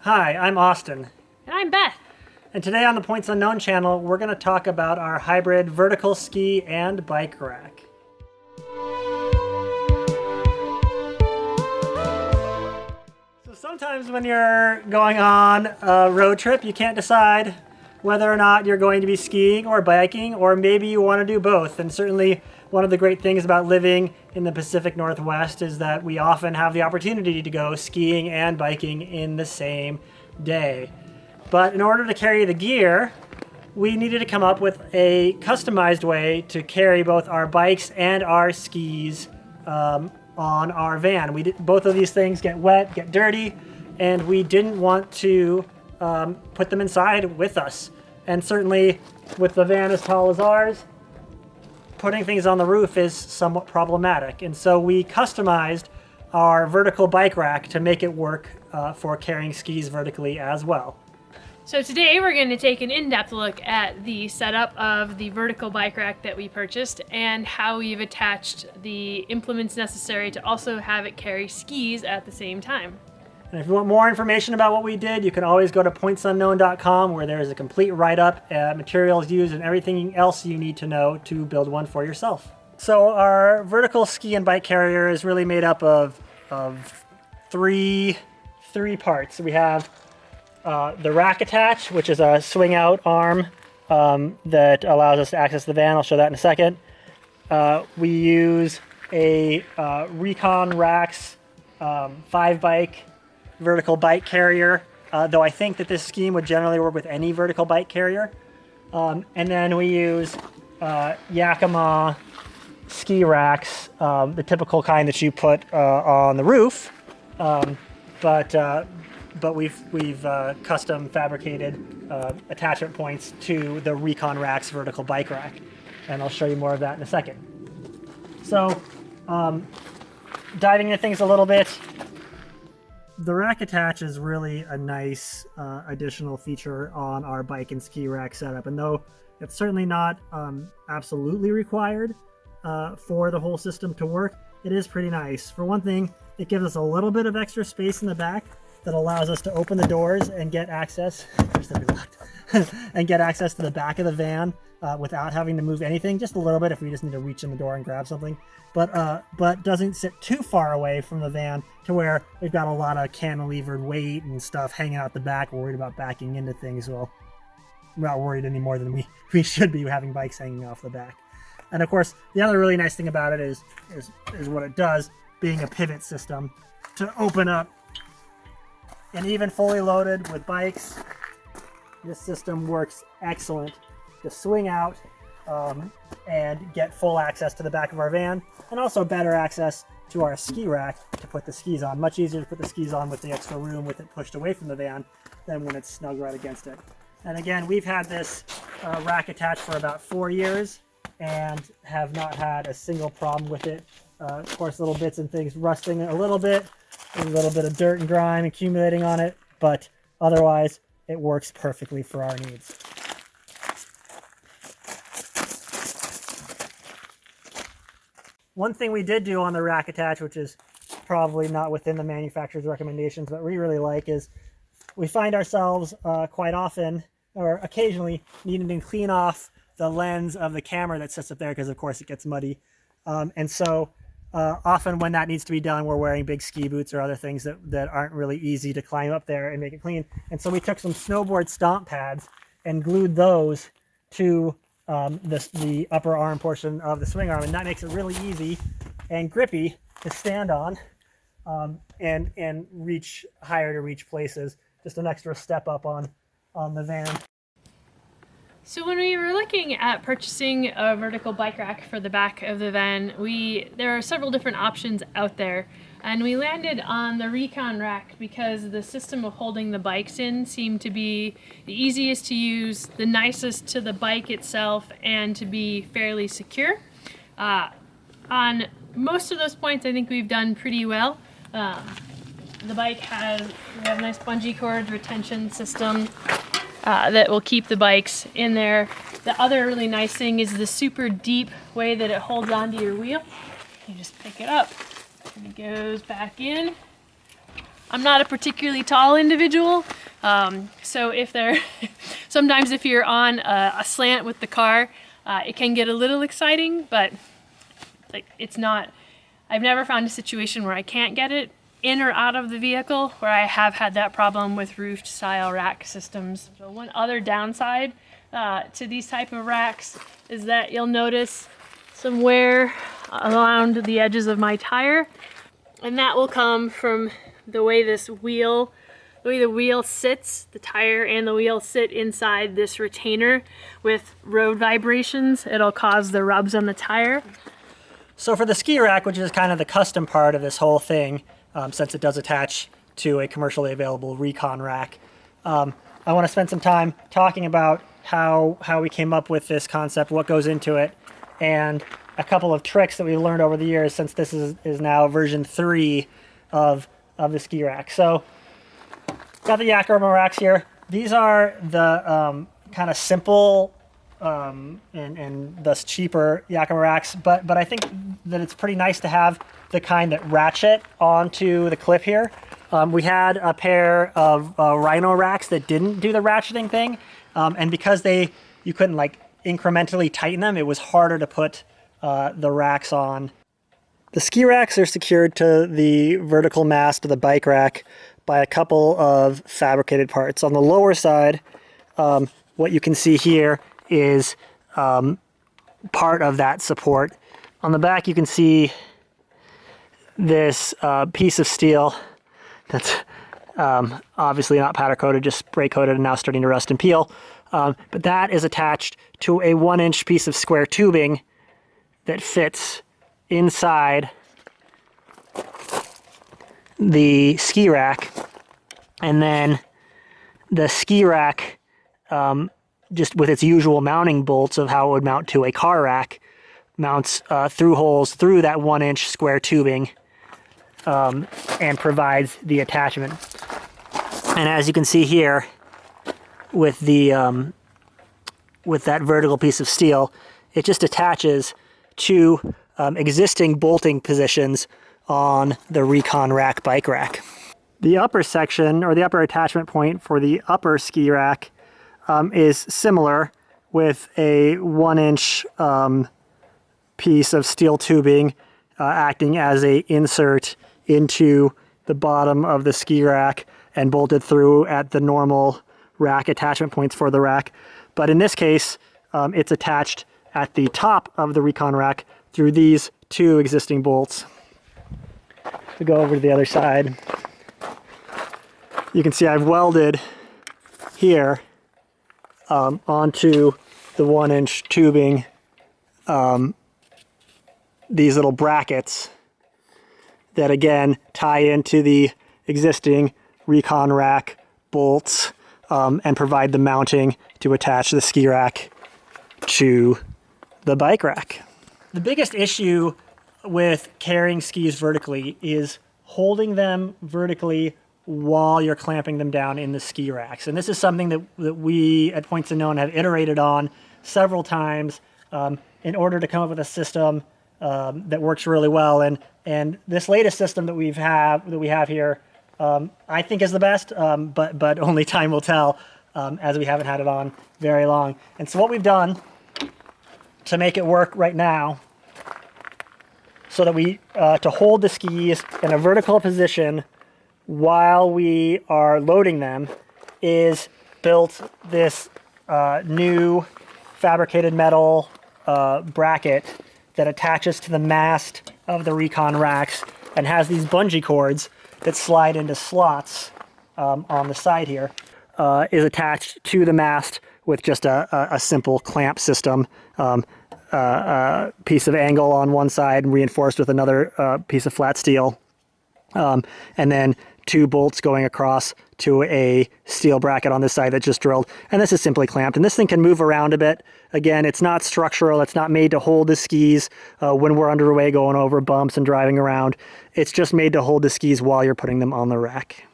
Hi, I'm Austin, And I'm Beth. and today on the Points Unknown channel, we're going to talk about our hybrid vertical ski and bike rack. So sometimes when you're going on a road trip, you can't decide whether or not you're going to be skiing or biking, or maybe you want to do both. And certainly one of the great things about living in the Pacific Northwest is that we often have the opportunity to go skiing and biking in the same day. But in order to carry the gear, we needed to come up with a customized way to carry both our bikes and our skis on our van. Both of these things get wet, get dirty, and we didn't want to put them inside with us. And certainly with the van as tall as ours, putting things on the roof is somewhat problematic. And so we customized our vertical bike rack to make it work for carrying skis vertically as well. So today we're going to take an in-depth look at the setup of the vertical bike rack that we purchased and how we've attached the implements necessary to also have it carry skis at the same time. And if you want more information about what we did, you can always go to pointsunknown.com, where there is a complete write-up, materials used, and everything else you need to know to build one for yourself. So our vertical ski and bike carrier is really made up of three parts. We have the RakAttach, which is a swing-out arm that allows us to access the van. I'll show that in a second. We use a Recon Racks R5 bike vertical bike carrier, though I think that this scheme would generally work with any vertical bike carrier. And then we use Yakima ski racks, the typical kind that you put on the roof, but we've custom fabricated attachment points to the Recon Racks vertical bike rack, and I'll show you more of that in a second. So, diving into things a little bit, the RakAttach is really a nice additional feature on our bike and ski rack setup, and though it's certainly not absolutely required for the whole system to work, it is pretty nice. For one thing, it gives us a little bit of extra space in the back that allows us to open the doors and get access and get access to the back of the van without having to move anything, just a little bit if we just need to reach in the door and grab something, but doesn't sit too far away from the van to where we've got a lot of cantilevered weight and stuff hanging out the back. We're worried about backing into things. Well, we're not worried any more than we should be having bikes hanging off the back. And of course, the other really nice thing about it is what it does, being a pivot system to open up. And even fully loaded with bikes, this system works excellent to swing out and get full access to the back of our van, and also better access to our ski rack to put the skis on. Much easier to put the skis on with the extra room with it pushed away from the van than when it's snug right against it. And again, we've had this RakAttach for about 4 years and have not had a single problem with it. Of course, little bits and things rusting a little bit, a little bit of dirt and grime accumulating on it, but otherwise it works perfectly for our needs. One thing we did do on the RakAttach, which is probably not within the manufacturer's recommendations, but we really like, is we find ourselves quite often or occasionally needing to clean off the lens of the camera that sits up there because of course it gets muddy. And so often when that needs to be done, we're wearing big ski boots or other things that aren't really easy to climb up there and make it clean. And so we took some snowboard stomp pads and glued those to the upper arm portion of the swing arm, and that makes it really easy and grippy to stand on and reach higher to reach places. Just an extra step up on the van. So when we were looking at purchasing a vertical bike rack for the back of the van, there are several different options out there, and we landed on the Recon rack because the system of holding the bikes in seemed to be the easiest to use, the nicest to the bike itself, and to be fairly secure. On most of those points, I think we've done pretty well. The bike we have a nice bungee cord retention system that will keep the bikes in there. The other really nice thing is the super deep way that it holds onto your wheel. You just pick it up and it goes back in I'm not a particularly tall individual, so if they're sometimes if you're on a slant with the car, it can get a little exciting, but like it's not. I've never found a situation where I can't get it in or out of the vehicle, where I have had that problem with roofed style rack systems. So one other downside to these type of racks is that you'll notice some wear around the edges of my tire, and that will come from the way the wheel sits. The tire and the wheel sit inside this retainer with road vibrations. It'll cause the rubs on the tire. So for the ski rack, which is kind of the custom part of this whole thing, since it does attach to a commercially available Recon rack, I want to spend some time talking about how we came up with this concept, what goes into it, and a couple of tricks that we've learned over the years, since this is now version 3 of the ski rack. So got the Yakima racks here. These are the kind of simple and thus cheaper Yakima racks, but I think that it's pretty nice to have the kind that ratchet onto the clip here. We had a pair of Rhino racks that didn't do the ratcheting thing, and because you couldn't like incrementally tighten them, it was harder to put the racks on. The ski racks are secured to the vertical mast of the bike rack by a couple of fabricated parts. On the lower side, what you can see here is part of that support. On the back, you can see this piece of steel that's obviously not powder coated, just spray coated and now starting to rust and peel. But that is attached to a 1-inch piece of square tubing that fits inside the ski rack. And then the ski rack, just with its usual mounting bolts of how it would mount to a car rack, mounts through holes through that 1-inch square tubing and provides the attachment. And as you can see here, with the with that vertical piece of steel, it just attaches to existing bolting positions on the Recon rack bike rack. The upper section, or the upper attachment point for the upper ski rack, is similar, with a 1-inch piece of steel tubing acting as a insert into the bottom of the ski rack and bolted through at the normal rack attachment points for the rack. But in this case, it's attached at the top of the Recon rack through these 2 existing bolts. To go over to the other side, you can see I've welded here onto the 1-inch tubing these little brackets that again tie into the existing Recon rack bolts and provide the mounting to attach the ski rack to the bike rack. The biggest issue with carrying skis vertically is holding them vertically while you're clamping them down in the ski racks. And this is something that we at Points Unknown have iterated on several times in order to come up with a system that works really well. And this latest system that we have here, I think is the best, but only time will tell, as we haven't had it on very long. And so what we've done to make it work right now, so that we to hold the skis in a vertical position while we are loading them, is built this new fabricated metal bracket that attaches to the mast of the Recon racks and has these bungee cords that slide into slots on the side here, is attached to the mast with just a simple clamp system, piece of angle on one side reinforced with another piece of flat steel, and then 2 bolts going across to a steel bracket on this side that's just drilled. And this is simply clamped. And this thing can move around a bit. Again, it's not structural. It's not made to hold the skis when we're underway going over bumps and driving around. It's just made to hold the skis while you're putting them on the rack.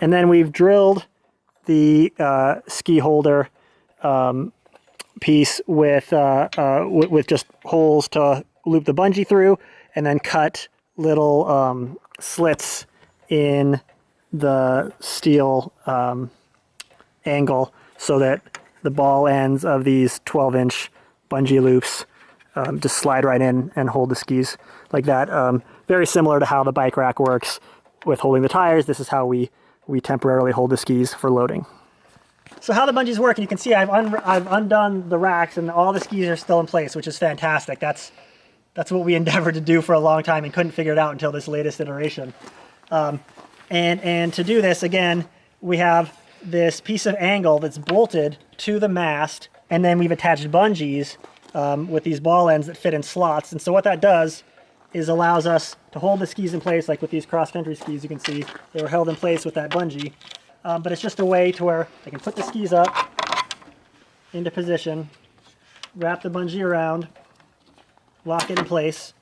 And then we've drilled the ski holder piece with just holes to loop the bungee through, and then cut little slits in the steel angle so that the ball ends of these 12-inch bungee loops just slide right in and hold the skis like that. Very similar to how the bike rack works with holding the tires. This is how we temporarily hold the skis for loading. So how the bungees work, and you can see I've undone the racks and all the skis are still in place, which is fantastic. That's what we endeavored to do for a long time and couldn't figure it out until this latest iteration. And to do this, again, we have this piece of angle that's bolted to the mast, and then we've attached bungees with these ball ends that fit in slots. And so what that does is allows us to hold the skis in place, like with these cross-country skis, you can see they were held in place with that bungee. But it's just a way to where I can put the skis up into position, wrap the bungee around, lock it in place,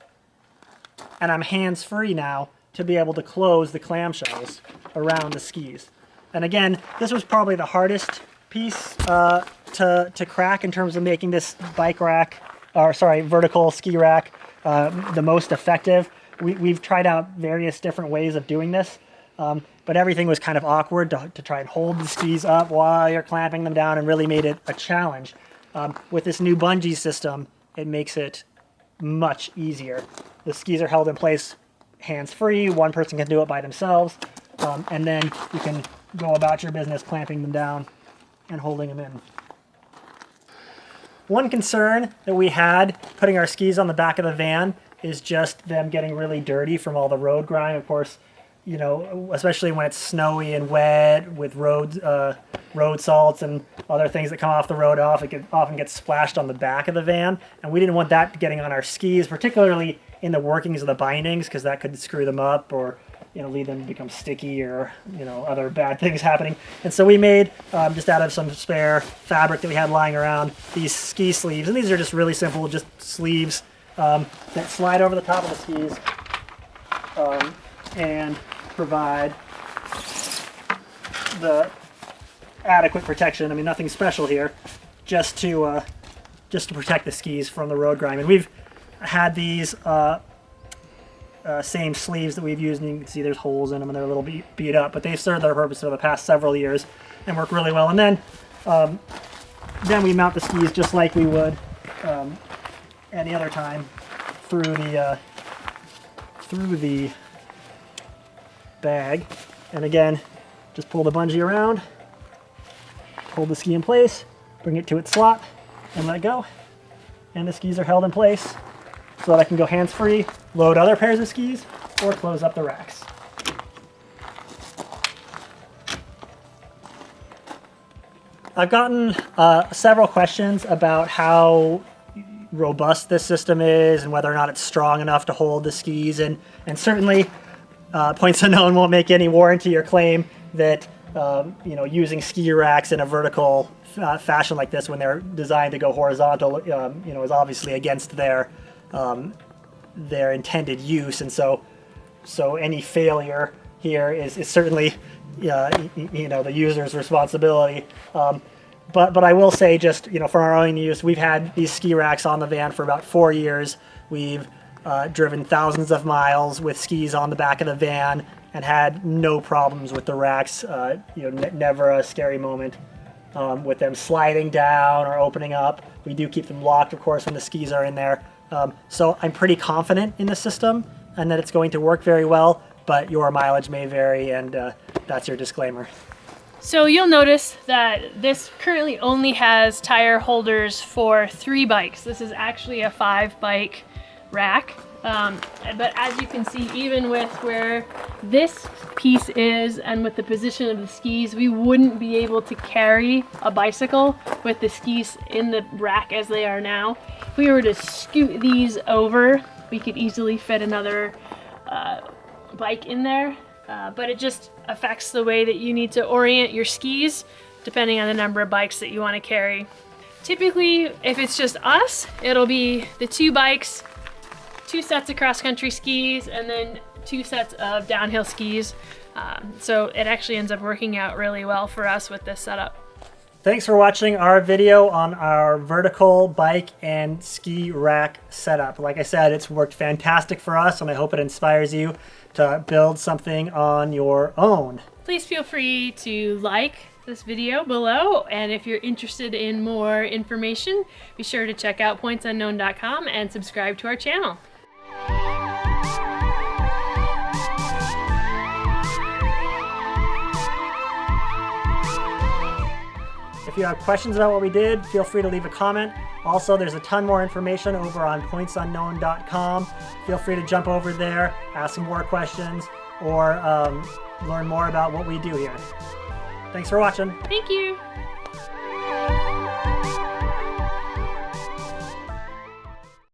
and I'm hands-free now to be able to close the clamshells around the skis. And again, this was probably the hardest piece to crack in terms of making this bike rack, or sorry, vertical ski rack the most effective. We've tried out various different ways of doing this, but everything was kind of awkward to try and hold the skis up while you're clamping them down, and really made it a challenge. With this new bungee system, it makes it much easier. The skis are held in place hands-free. One person can do it by themselves, and then you can go about your business clamping them down and holding them in. One concern that we had putting our skis on the back of the van is just them getting really dirty from all the road grime. Of course, you know, especially when it's snowy and wet with road salts and other things that come off the road it often gets splashed on the back of the van, and we didn't want that getting on our skis, particularly in the workings of the bindings, because that could screw them up or, you know, lead them to become sticky or, you know, other bad things happening. And so we made, just out of some spare fabric that we had lying around, these ski sleeves. And these are just really simple, just sleeves that slide over the top of the skis and provide the adequate protection. I mean, nothing special here, just to protect the skis from the road grime. And we've had these same sleeves that we've used, and you can see there's holes in them and they're a little beat up, but they've served their purpose for the past several years and work really well. And then we mount the skis just like we would any other time through the bag. And again, just pull the bungee around, hold the ski in place, bring it to its slot, and let it go. And the skis are held in place so that I can go hands-free, load other pairs of skis, or close up the racks. I've gotten several questions about how robust this system is and whether or not it's strong enough to hold the skis, and certainly Points Unknown won't make any warranty or claim that you know, using ski racks in a vertical fashion like this when they're designed to go horizontal you know, is obviously against their intended use, and so any failure here is certainly you know, the user's responsibility. But I will say, just, you know, for our own use, we've had these ski racks on the van for about 4 years. We've driven thousands of miles with skis on the back of the van and had no problems with the racks. You know, never a scary moment with them sliding down or opening up. We do keep them locked, of course, when the skis are in there. So I'm pretty confident in the system and that it's going to work very well, but your mileage may vary, and that's your disclaimer. So you'll notice that this currently only has tire holders for 3 bikes. This is actually a 5-bike rack. But as you can see, even with where this piece is and with the position of the skis, we wouldn't be able to carry a bicycle with the skis in the rack as they are now. If we were to scoot these over, we could easily fit another bike in there. But it just affects the way that you need to orient your skis depending on the number of bikes that you want to carry. Typically, if it's just us, it'll be the 2 bikes, 2 sets of cross-country skis, and then 2 sets of downhill skis. So it actually ends up working out really well for us with this setup. Thanks for watching our video on our vertical bike and ski rack setup. Like I said, it's worked fantastic for us, and I hope it inspires you to build something on your own. Please feel free to like this video below, and if you're interested in more information, be sure to check out pointsunknown.com and subscribe to our channel. If you have questions about what we did, feel free to leave a comment. Also, there's a ton more information over on pointsunknown.com. Feel free to jump over there, ask some more questions, or learn more about what we do here. Thanks for watching. Thank you.